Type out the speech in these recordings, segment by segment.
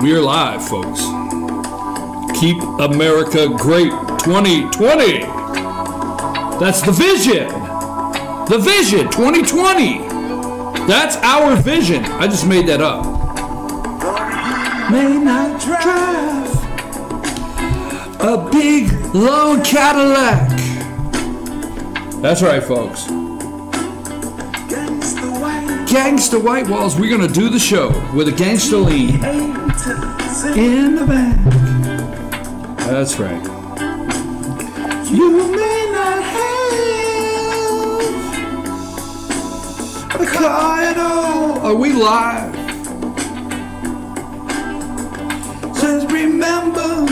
We're live, folks. Keep America Great 2020. That's the vision. The vision 2020. That's our vision. I just made that up. May not drive a big, long Cadillac. That's right, folks. Gangsta White Walls. We're going to do the show with a gangster lean in the back. That's right. You may not have a car at all. Are we live? Just remember,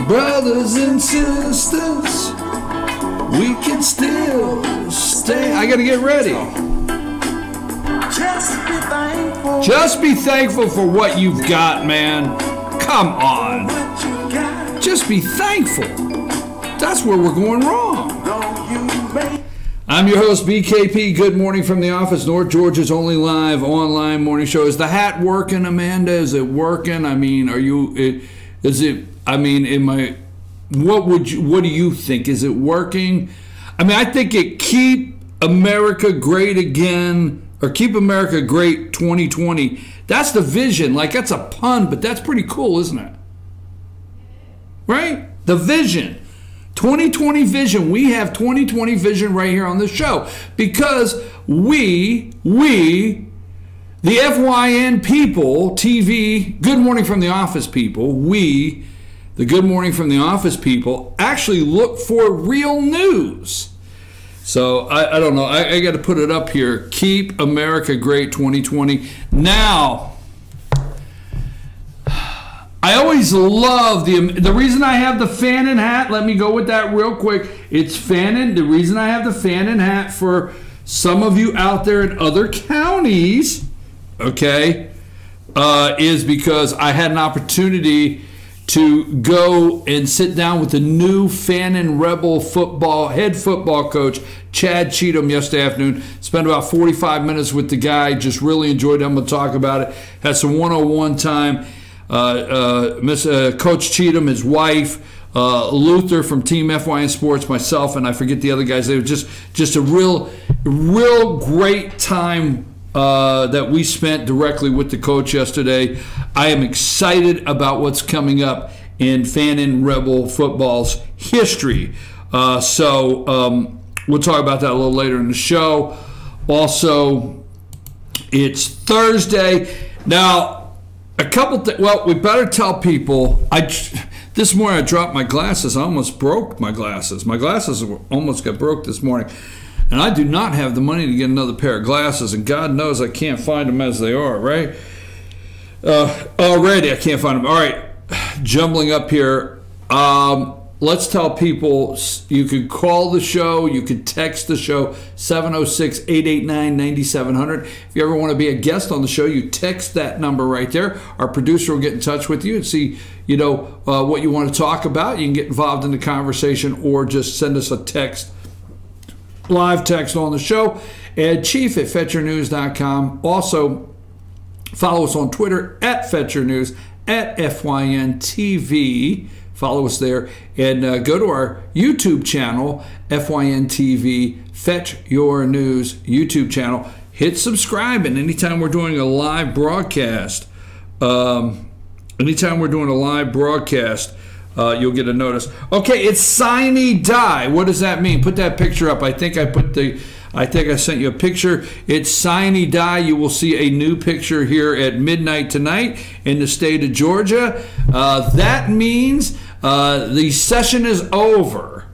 brothers and sisters, we can still stay. I got to get ready. Just be thankful for what you've got, man. Come on. Just be thankful. That's where we're going wrong. I'm your host, BKP. Good morning from the office. North Georgia's only live online morning show. Is the hat working, Amanda? Is it working? I mean, are you? Is it? I mean, what do you think? Is it working? I mean, I think it keep America great again. Or Keep America Great 2020. That's the vision. Like, that's a pun, but that's pretty cool, isn't it? Right? The vision. 2020 vision. We have 2020 vision right here on this show. Because we, the FYN people, TV, Good Morning from the Office people, we, the Good Morning from the Office people, actually look for real news. So, I don't know. I got to put it up here. Keep America Great 2020. Now, I always love the reason I have the Fannin hat. Let me go with that real quick. It's Fannin. The reason I have the Fannin hat for some of you out there in other counties, okay, is because I had an opportunity to go and sit down with the new Fannin Rebel head football coach, Chad Cheatham, yesterday afternoon. Spent about 45 minutes with the guy. Just really enjoyed him. We'll talk about it. Had some one-on-one time. Coach Cheatham, his wife, Luther from Team FYN Sports, myself, and I forget the other guys. They were just a real great time that we spent directly with the coach yesterday. I am excited about what's coming up in Fannin Rebel football's history. So we'll talk about that a little later in the show. Also, it's Thursday. Now, well, we better tell people. This morning I dropped my glasses. I almost broke my glasses. My glasses almost got broke this morning. And I do not have the money to get another pair of glasses, and God knows I can't find them as they are, right? Already I can't find them. All right, jumbling up here. Let's tell people you can call the show, you can text the show, 706-889-9700. If you ever want to be a guest on the show, you text that number right there. Our producer will get in touch with you and see, what you want to talk about. You can get involved in the conversation or just send us a text. Live text on the show, and chief at fetchernews.com. Also, follow us on Twitter at FetcherNews, at FYNTV. Follow us there, and go to our YouTube channel, FYNTV, Fetch Your News YouTube channel. Hit subscribe, and anytime we're doing a live broadcast, you'll get a notice. Okay, it's Sine Die. What does that mean? Put that picture up. I think I sent you a picture. It's Sine Die. You will see a new picture here at midnight tonight in the state of Georgia. That means the session is over.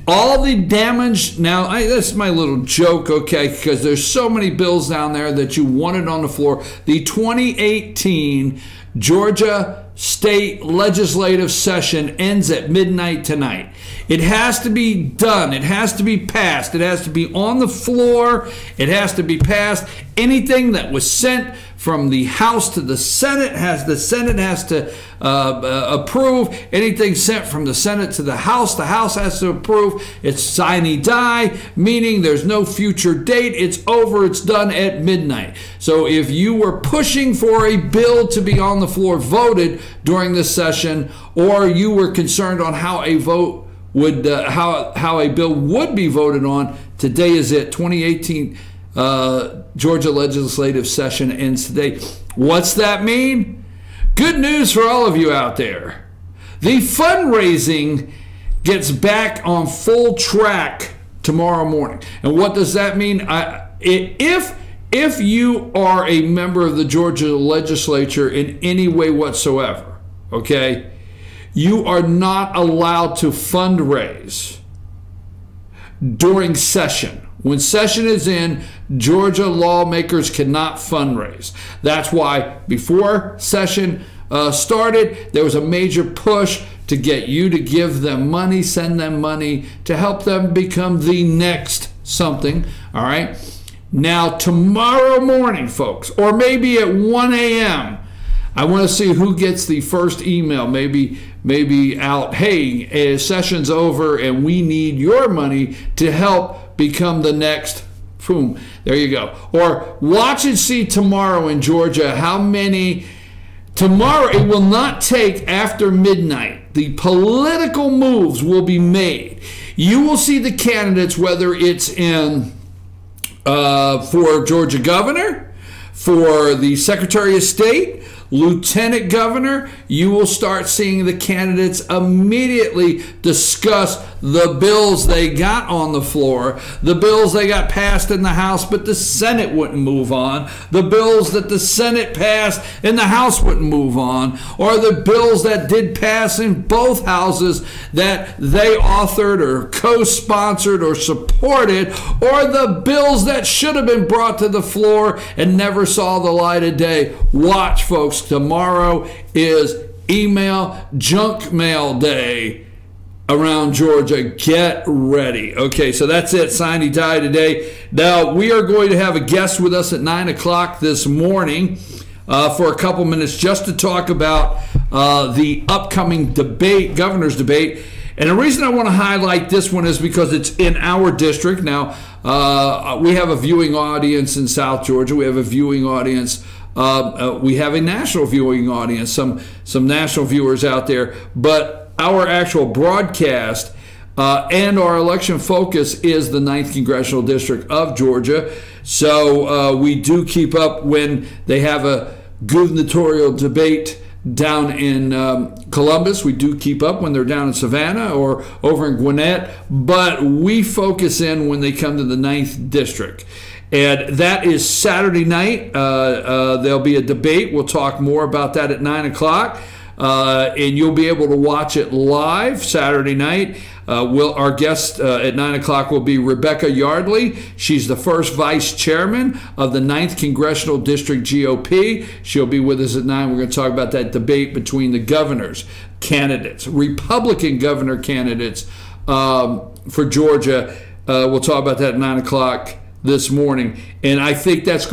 All the damage now. That's my little joke, okay? Because there's so many bills down there that you wanted on the floor. The 2018 Georgia State legislative session ends at midnight tonight. It has to be done. It has to be passed. It has to be on the floor. It has to be passed. Anything that was sent from the House to the Senate. The Senate has to approve. Anything sent from the Senate to the House has to approve. It's sine die, meaning there's no future date. It's over. It's done at midnight. So if you were pushing for a bill to be on the floor voted during this session, or you were concerned on how a vote would how a bill would be voted on, today is it. 2018 Georgia legislative session ends today. What's that mean? Good news for all of you out there. The fundraising gets back on full track tomorrow morning. And what does that mean? If you are a member of the Georgia legislature in any way whatsoever, okay, you are not allowed to fundraise during session. When session is in, Georgia lawmakers cannot fundraise. That's why before session started, there was a major push to get you to give them money, send them money to help them become the next something, all right? Now, tomorrow morning, folks, or maybe at 1 a.m., I want to see who gets the first email, maybe out, hey, session's over and we need your money to help become the next, boom, there you go. Or watch and see tomorrow in Georgia how many, tomorrow it will not take after midnight. The political moves will be made. You will see the candidates, whether it's in for Georgia governor, for the Secretary of State, Lieutenant Governor, you will start seeing the candidates immediately discuss the bills they got on the floor, the bills they got passed in the House, but the Senate wouldn't move on, the bills that the Senate passed and the House wouldn't move on, or the bills that did pass in both houses that they authored or co-sponsored or supported, or the bills that should have been brought to the floor and never saw the light of day. Watch, folks. Tomorrow is email junk mail day around Georgia. Get ready. Okay, so that's it. Sine die today. Now, we are going to have a guest with us at 9 o'clock this morning for a couple minutes just to talk about the upcoming debate, governor's debate. And the reason I want to highlight this one is because it's in our district. Now, we have a viewing audience in South Georgia. We have a viewing audience. We have a national viewing audience, some national viewers out there. But our actual broadcast and our election focus is the 9th Congressional District of Georgia. So we do keep up when they have a gubernatorial debate down in Columbus. We do keep up when they're down in Savannah or over in Gwinnett, but we focus in when they come to the 9th District. And that is Saturday night. There'll be a debate. We'll talk more about that at 9 o'clock. And you'll be able to watch it live Saturday night. Our guest at 9 o'clock will be Rebecca Yardley. She's the first vice chairman of the 9th Congressional District GOP. She'll be with us at 9. We're going to talk about that debate between the governors, candidates, Republican governor candidates for Georgia. We'll talk about that at 9 o'clock this morning. And I think that's,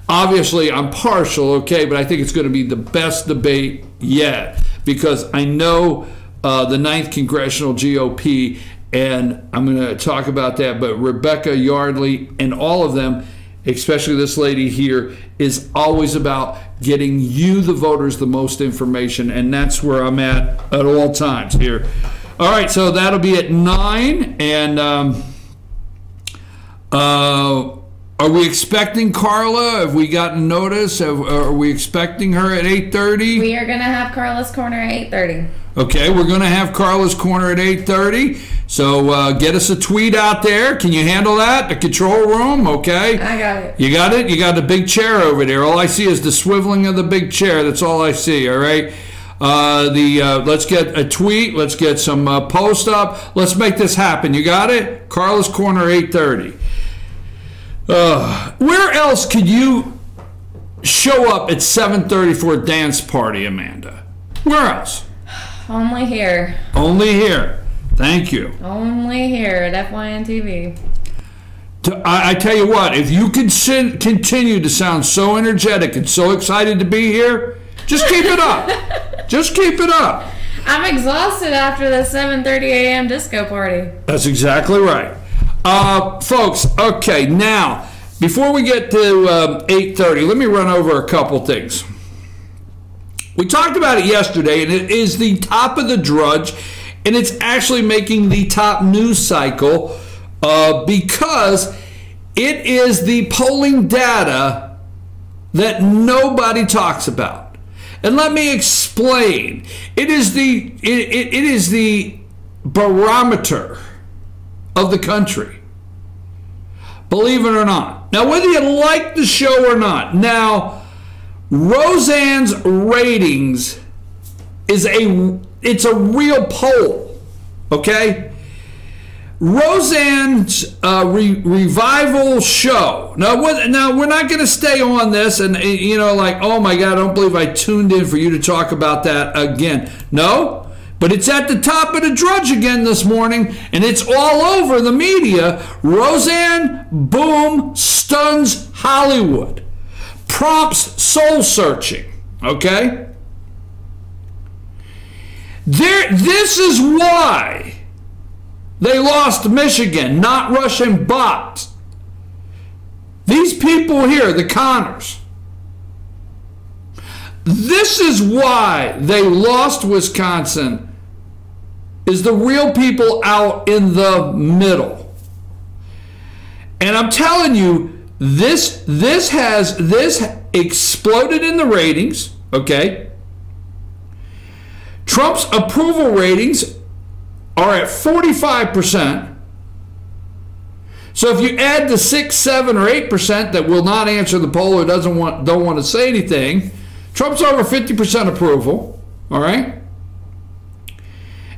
obviously I'm partial, okay, but I think it's going to be the best debate yet, because I know the 9th Congressional GOP, and I'm going to talk about that, but Rebecca Yardley and all of them, especially this lady here, is always about getting you, the voters, the most information, and that's where I'm at all times here. All right, so that'll be at 9, and are we expecting Carla? Have we gotten notice? Are we expecting her at 8:30? We are going to have Carla's Corner at 8:30. Okay, we're going to have Carla's Corner at 8:30. So get us a tweet out there. Can you handle that? The control room, okay? I got it. You got it? You got the big chair over there. All I see is the swiveling of the big chair. That's all I see, all right? Let's get a tweet. Let's get some post up. Let's make this happen. You got it? Carla's Corner, 8:30. Where else could you show up at 7:30 for a dance party, Amanda? Where else? Only here. Only here. Thank you. Only here at FYN TV. I tell you what, if you continue to sound so energetic and so excited to be here, just keep it up. Just keep it up. I'm exhausted after the 7:30 a.m. disco party. That's exactly right. Folks, okay, now, before we get to 8:30, let me run over a couple things. We talked about it yesterday, and it is the top of the Drudge, and it's actually making the top news cycle because it is the polling data that nobody talks about. And let me explain. It is the barometer of the country. Believe it or not. Now, whether you like the show or not, now Roseanne's ratings it's a real poll, okay? Roseanne's revival show. Now we're not going to stay on this and, like, oh my God, I don't believe I tuned in for you to talk about that again. No, but it's at the top of the Drudge again this morning, and it's all over the media. Roseanne, boom, stuns Hollywood. Prompts soul searching, okay? This is why they lost Michigan, not Russian bots. These people here, the Connors, this is why they lost Wisconsin, is the real people out in the middle. And I'm telling you, this exploded in the ratings, okay? Trump's approval ratings are at 45%. So if you add the 6, 7, or 8% that will not answer the poll or don't want to say anything, Trump's over 50% approval, all right?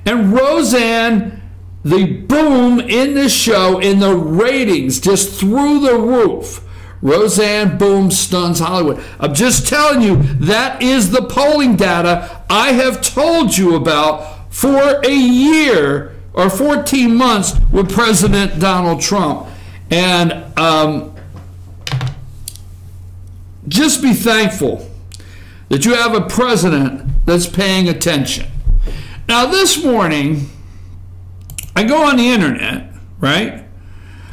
And Roseanne, the boom in this show, in the ratings, just through the roof. Roseanne, boom, stuns Hollywood. I'm just telling you, that is the polling data I have told you about for a year or 14 months with President Donald Trump. And just be thankful that you have a president that's paying attention. Now, this morning, I go on the internet, right?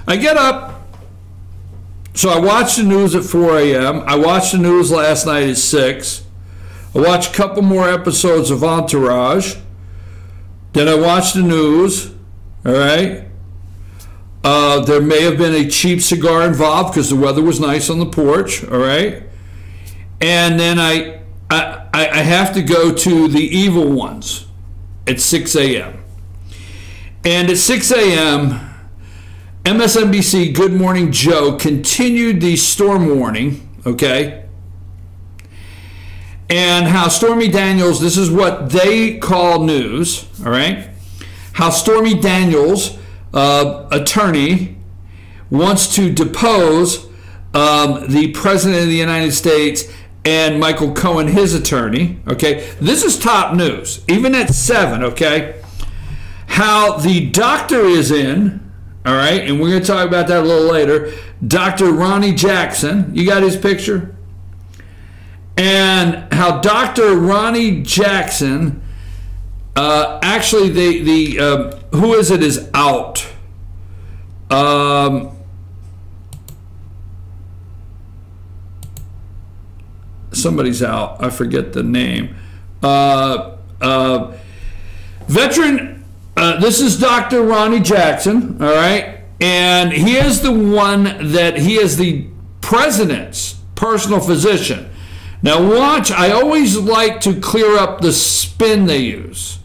I get up, so I watch the news at 4 a.m. I watched the news last night at 6. I watched a couple more episodes of Entourage. Then I watched the news, all right? There may have been a cheap cigar involved because the weather was nice on the porch, all right? And then I have to go to the evil ones at 6 a.m. And at 6 a.m., MSNBC Good Morning Joe continued the storm warning, okay? And how Stormy Daniels, this is what they call news, all right? How Stormy Daniels, attorney, wants to depose the President of the United States and Michael Cohen, his attorney, okay? This is top news, even at 7, okay? How the doctor is in, all right, and we're going to talk about that a little later. Dr. Ronny Jackson, you got his picture? And how Dr. Ronny Jackson, actually, who is it, is out. Somebody's out. I forget the name. Veteran. This is Dr. Ronny Jackson, all right? And he is the one that he is the president's personal physician. Now watch, I always like to clear up the spin they use.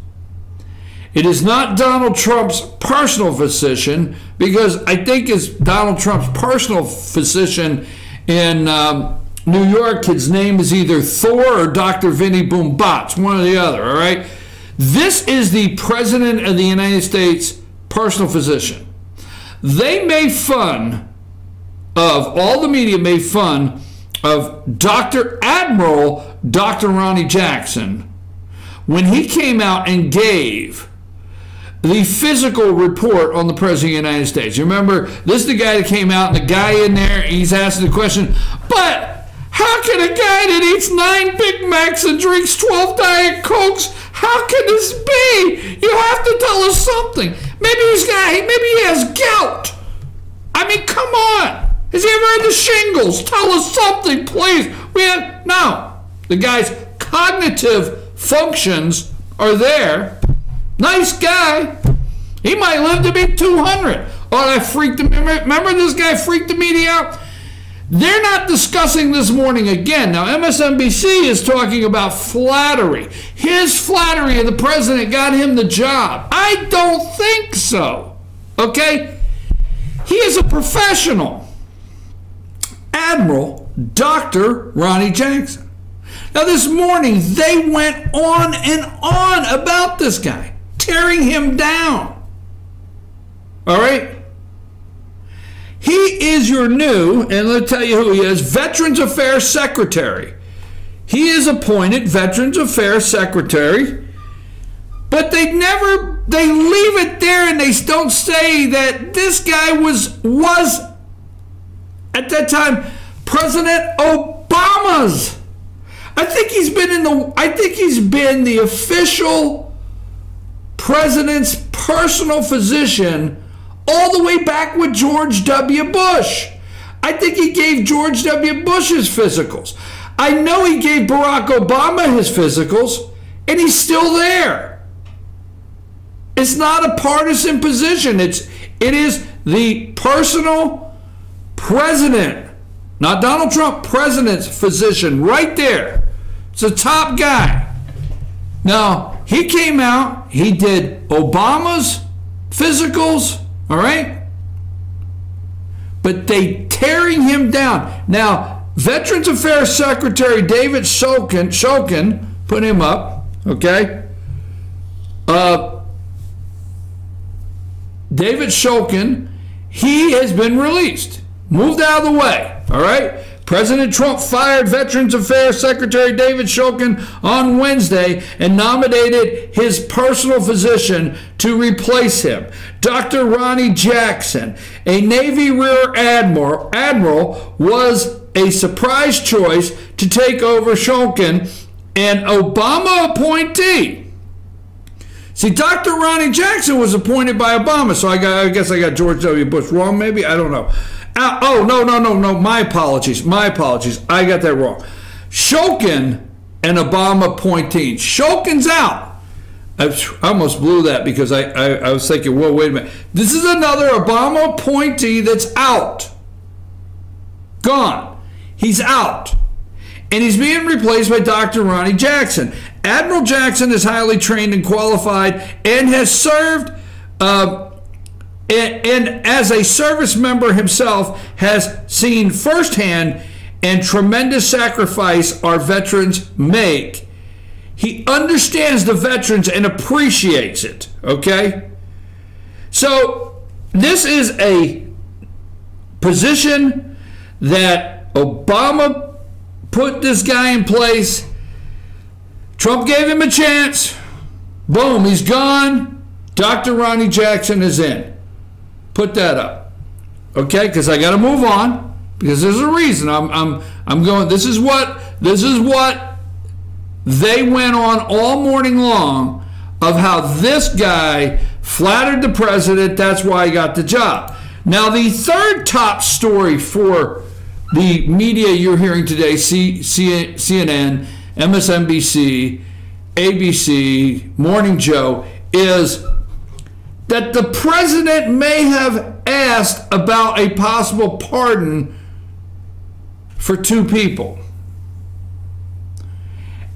It is not Donald Trump's personal physician, because I think it's Donald Trump's personal physician in New York. His name is either Thor or Dr. Vinny Boom Bots, one or the other, all right? This is the President of the United States personal physician. They made fun of, all the media made fun of Dr. Admiral Dr. Ronny Jackson when he came out and gave the physical report on the President of the United States. You remember, this is the guy that came out, and the guy in there, he's asking the question, but how can a guy that eats 9 Big Macs and drinks 12 Diet Cokes, how can this be? You have to tell us something. Maybe he has gout. I mean, come on. Has he ever had the shingles? Tell us something, please. No. The guy's cognitive functions are there. Nice guy. He might live to be 200. Oh, that freaked him. Remember this guy freaked the media out? They're not discussing this morning again. Now, MSNBC is talking about flattery. His flattery of the president got him the job. I don't think so. Okay? He is a professional. Admiral Dr. Ronny Jackson. Now, this morning, they went on and on about this guy, tearing him down. All right? He is your new, and let's tell you who he is, Veterans Affairs Secretary. He is appointed Veterans Affairs Secretary, but they leave it there and they don't say that this guy was at that time President Obama's. I think he's been the official president's personal physician all the way back with George W. Bush. I think he gave George W. Bush his physicals. I know he gave Barack Obama his physicals, and he's still there. It's not a partisan position. It is the personal president, not Donald Trump, president's physician right there. It's a top guy. Now, he came out, he did Obama's physicals, all right? But they tearing him down. Now, Veterans Affairs Secretary David Shulkin, put him up, okay? David Shulkin, he has been released, moved out of the way, all right? President Trump fired Veterans Affairs Secretary David Shulkin on Wednesday and nominated his personal physician to replace him. Dr. Ronny Jackson, a Navy Rear Admiral, was a surprise choice to take over Shulkin, an Obama appointee. See, Dr. Ronny Jackson was appointed by Obama, so I guess I got George W. Bush wrong, maybe? I don't know. Oh, no. My apologies. I got that wrong. Shulkin, an Obama appointee. Shulkin's out. I almost blew that because I was thinking, whoa, wait a minute. This is another Obama appointee that's out. Gone. He's out. And he's being replaced by Dr. Ronny Jackson. Admiral Jackson is highly trained and qualified and has served and as a service member himself has seen firsthand and tremendous sacrifice our veterans make. He understands the veterans and appreciates it, okay? So this is a position that Obama put this guy in place. Trump gave him a chance. Boom, he's gone. Dr. Ronny Jackson is in. Put that up, okay? Because I got to move on because there's a reason. I'm going. This is what they went on all morning long of how this guy flattered the president. That's why he got the job. Now the third top story for the media you're hearing today, CNN, MSNBC, ABC, Morning Joe, is that the president may have asked about a possible pardon for 2 people.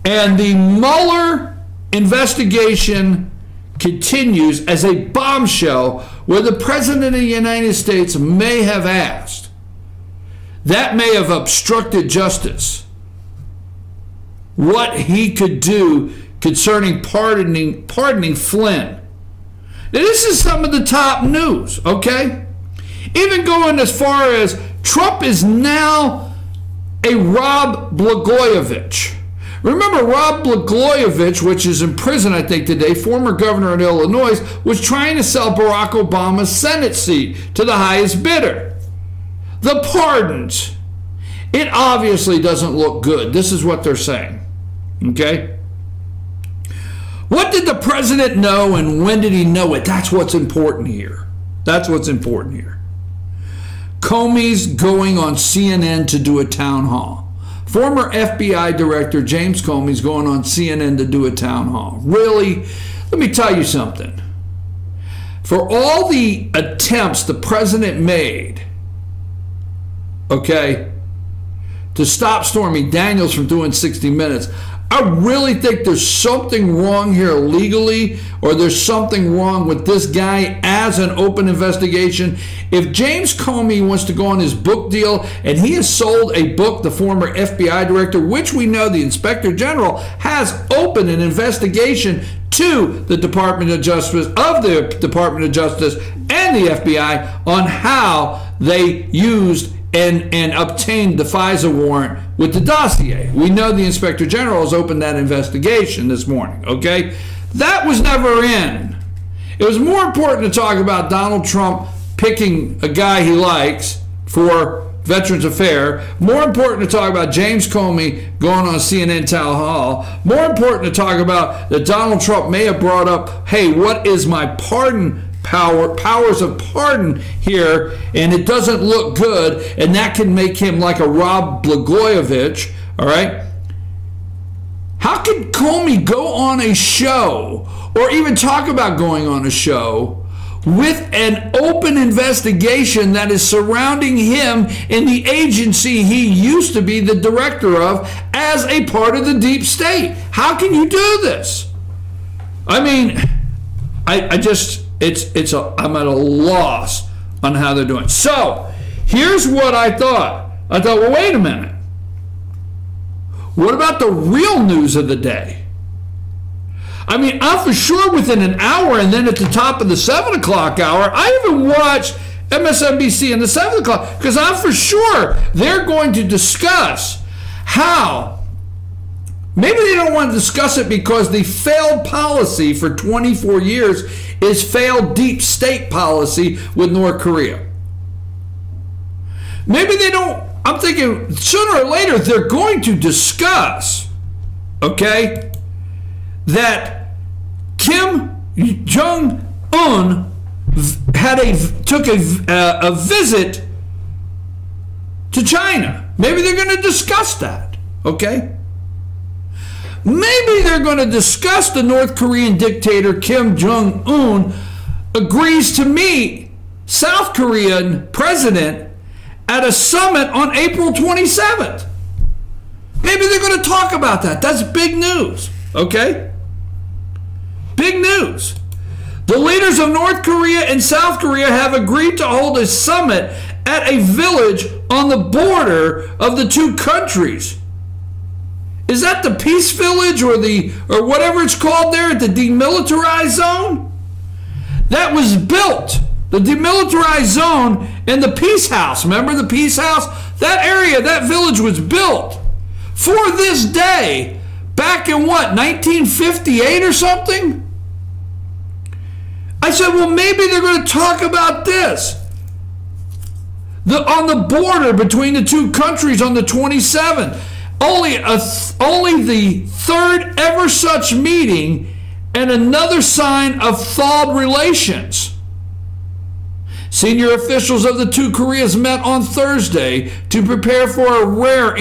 And the Mueller investigation continues as a bombshell where the president of the United States may have asked. That may have obstructed justice. What he could do concerning pardoning Flynn. Now, this is some of the top news, okay? Even going as far as Trump is now a Rod Blagojevich. Remember, Rob Blagojevich, which is in prison, I think, today, former governor of Illinois, was trying to sell Barack Obama's Senate seat to the highest bidder. The pardons. It obviously doesn't look good. This is what they're saying. Okay? What did the president know and when did he know it? That's what's important here. That's what's important here. Comey's going on CNN to do a town hall. Former FBI Director James Comey's going on CNN to do a town hall. Really? Let me tell you something. For all the attempts the president made, okay, to stop Stormy Daniels from doing 60 Minutes, I really think there's something wrong here legally, or there's something wrong with this guy as an open investigation. If James Comey wants to go on his book deal, and he has sold a book, the former FBI director, which we know the Inspector General has opened an investigation to the Department of Justice, and the FBI on how they used and obtained the FISA warrant with the dossier. We know the Inspector General has opened that investigation this morning, okay? That was never in. It was more important to talk about Donald Trump picking a guy he likes for Veterans Affairs. More important to talk about James Comey going on CNN Town Hall. More important to talk about that Donald Trump may have brought up, hey, what is my pardon powers of pardon here, and it doesn't look good, and that can make him like a Rob Blagojevich, all right? How could Comey go on a show, or even talk about going on a show, with an open investigation that is surrounding him in the agency he used to be the director of as a part of the deep state? How can you do this? I mean, I'm at a loss on how they're doing. So, here's what I thought. I thought, well, wait a minute. What about the real news of the day? I mean, I'm for sure within an hour, and then at the top of the 7 o'clock hour, I even watched MSNBC in the 7 o'clock, because I'm for sure they're going to discuss how. Maybe they don't want to discuss it because the failed policy for 24 years is failed deep state policy with North Korea. Maybe they don't. I'm thinking sooner or later they're going to discuss, okay, that Kim Jong-un took a visit to China. Maybe they're going to discuss that, okay? Maybe they're going to discuss the North Korean dictator Kim Jong-un agrees to meet South Korean president at a summit on April 27th. Maybe they're going to talk about that. That's big news, okay? Big news. The leaders of North Korea and South Korea have agreed to hold a summit at a village on the border of the two countries. Is that the Peace Village or whatever it's called there at the demilitarized zone? That was built, the demilitarized zone, and the Peace House. Remember the Peace House? That area, that village was built for this day back in what, 1958 or something? I said, well, maybe they're going to talk about this. On the border between the two countries on the 27th. Only the third ever such meeting, and another sign of thawed relations. Senior officials of the two Koreas met on Thursday to prepare for a rare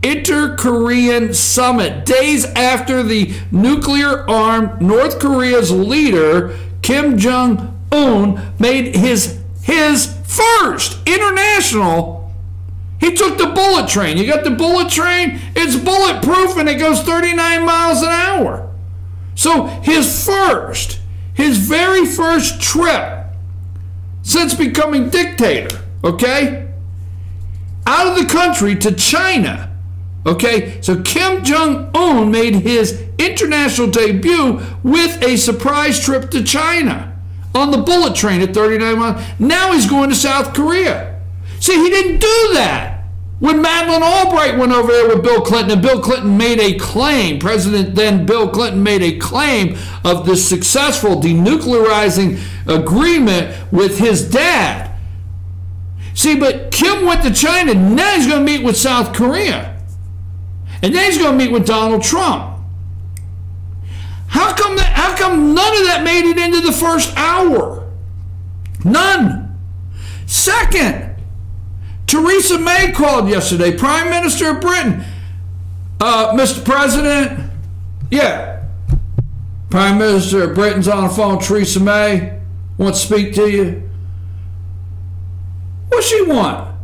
inter-Korean summit, days after the nuclear-armed North Korea's leader, Kim Jong-un, made his first international. He took the bullet train. You got the bullet train? It's bulletproof and it goes 39 miles an hour. So his very first trip since becoming dictator, okay, out of the country to China, okay? So Kim Jong-un made his international debut with a surprise trip to China on the bullet train at 39 miles. Now he's going to South Korea. See, he didn't do that When Madeleine Albright went over there with Bill Clinton, and Bill Clinton made a claim, Bill Clinton made a claim of the successful denuclearizing agreement with his dad. See, but Kim went to China, now he's going to meet with South Korea. And then he's going to meet with Donald Trump. How come none of that made it into the first hour? None. Second, Theresa May called yesterday, Prime Minister of Britain. Mr. President, yeah, Prime Minister of Britain's on the phone, Theresa May, wants to speak to you. What she want?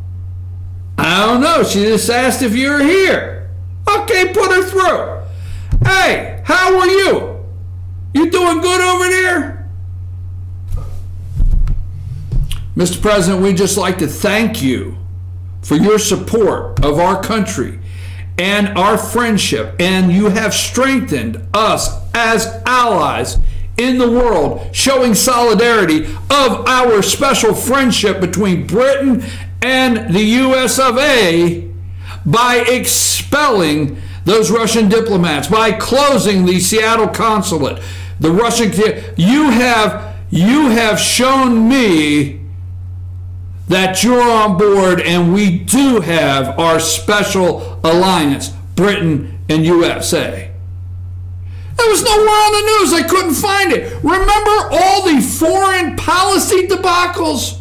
I don't know. She just asked if you were here. Okay, put her through. Hey, how are you? You doing good over there? Mr. President, we'd just like to thank you for your support of our country and our friendship, and you have strengthened us as allies in the world, showing solidarity of our special friendship between Britain and the US of A by expelling those Russian diplomats, by closing the Seattle consulate. The Russian, you have shown me that you're on board, and we do have our special alliance, Britain and USA. It was nowhere on the news. I couldn't find it. Remember all the foreign policy debacles?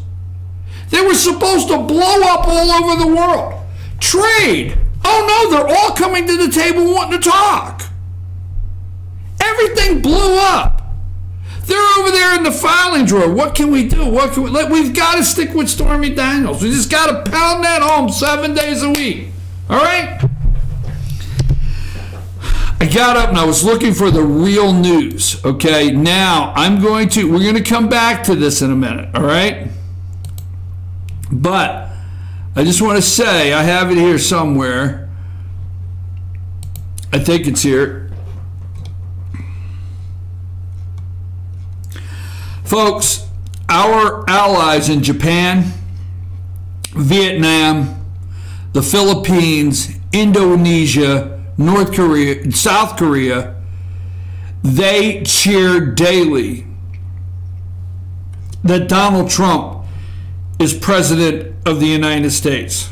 They were supposed to blow up all over the world. Trade. Oh no, they're all coming to the table wanting to talk. Everything blew up. They're over there in the filing drawer. What can we do? We've got to stick with Stormy Daniels. We just got to pound that home 7 days a week. All right? I got up and I was looking for the real news. Okay, now we're going to come back to this in a minute. All right? But I just want to say, I have it here somewhere. I think it's here. Folks, our allies in Japan, Vietnam, the Philippines, Indonesia, North Korea, South Korea, they cheer daily that Donald Trump is president of the United States.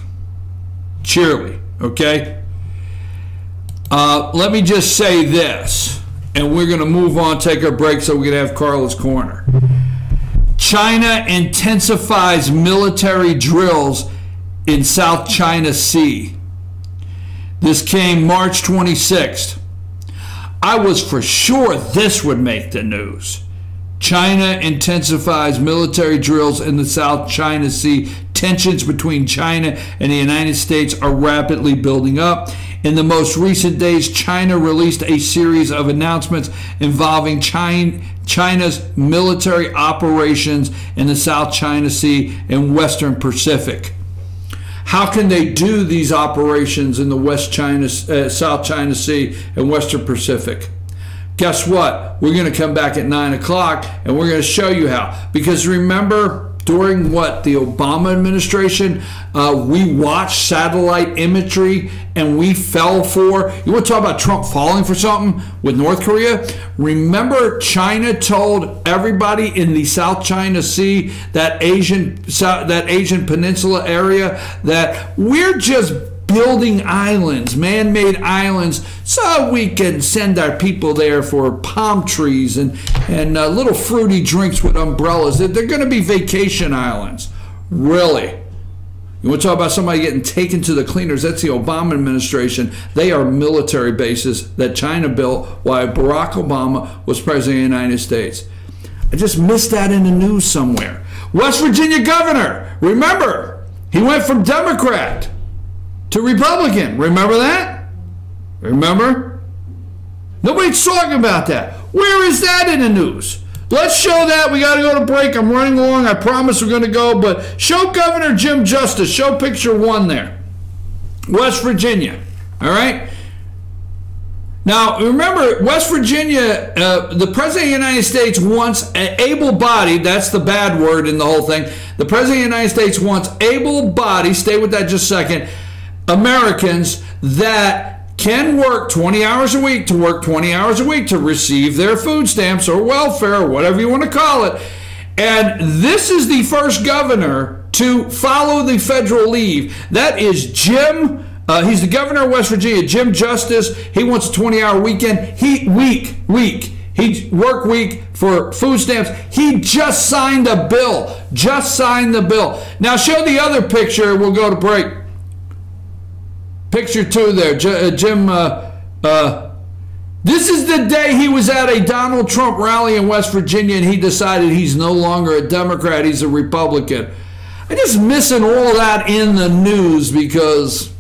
Cheerily, okay? Let me just say this, and we're going to move on, take our break, so we're going to have Carla's Corner. China intensifies military drills in South China Sea. This came March 26th. I was for sure this would make the news. China intensifies military drills in the South China Sea. Tensions between China and the United States are rapidly building up. In the most recent days, China released a series of announcements involving China's military operations in the South China Sea and Western Pacific. How can they do these operations in the South China Sea and Western Pacific? Guess what? We're going to come back at 9 o'clock and we're going to show you how. Because remember, during the Obama administration, we watched satellite imagery and we fell for, you want to talk about Trump falling for something with North Korea? Remember, China told everybody in the South China Sea, that Asian peninsula area, that we're just building islands, man-made islands, so we can send our people there for palm trees and little fruity drinks with umbrellas. They're going to be vacation islands. Really? You want to talk about somebody getting taken to the cleaners? That's the Obama administration. They are military bases that China built while Barack Obama was president of the United States. I just missed that in the news somewhere. West Virginia governor, remember, he went from Democrat to Republican. Remember that? Remember? Nobody's talking about that. Where is that in the news? Let's show that. We got to go to break. I'm running along. I promise we're going to go. But show Governor Jim Justice. Show picture 1 there. West Virginia. All right? Now, remember, West Virginia, the President of the United States wants able-bodied, that's the bad word in the whole thing. The President of the United States wants able-bodied, stay with that just a second, Americans that can work 20 hours a week to work 20 hours a week to receive their food stamps or welfare or whatever you want to call it. And this is the first governor to follow the federal leave. That is Jim. He's the governor of West Virginia, Jim Justice. He wants a 20-hour weekend. He work week for food stamps. He just signed a bill. Now show the other picture. We'll go to break. Picture 2 there, Jim. This is the day he was at a Donald Trump rally in West Virginia, and he decided he's no longer a Democrat, he's a Republican. I'm just missing all that in the news because,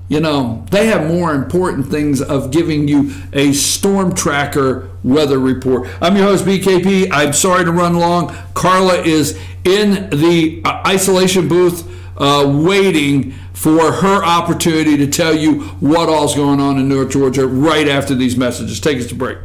you know, they have more important things of giving you a storm tracker weather report. I'm your host, BKP. I'm sorry to run long. Carla is in the isolation booth waiting for her opportunity to tell you what all's going on in North Georgia right after these messages. Take us to break.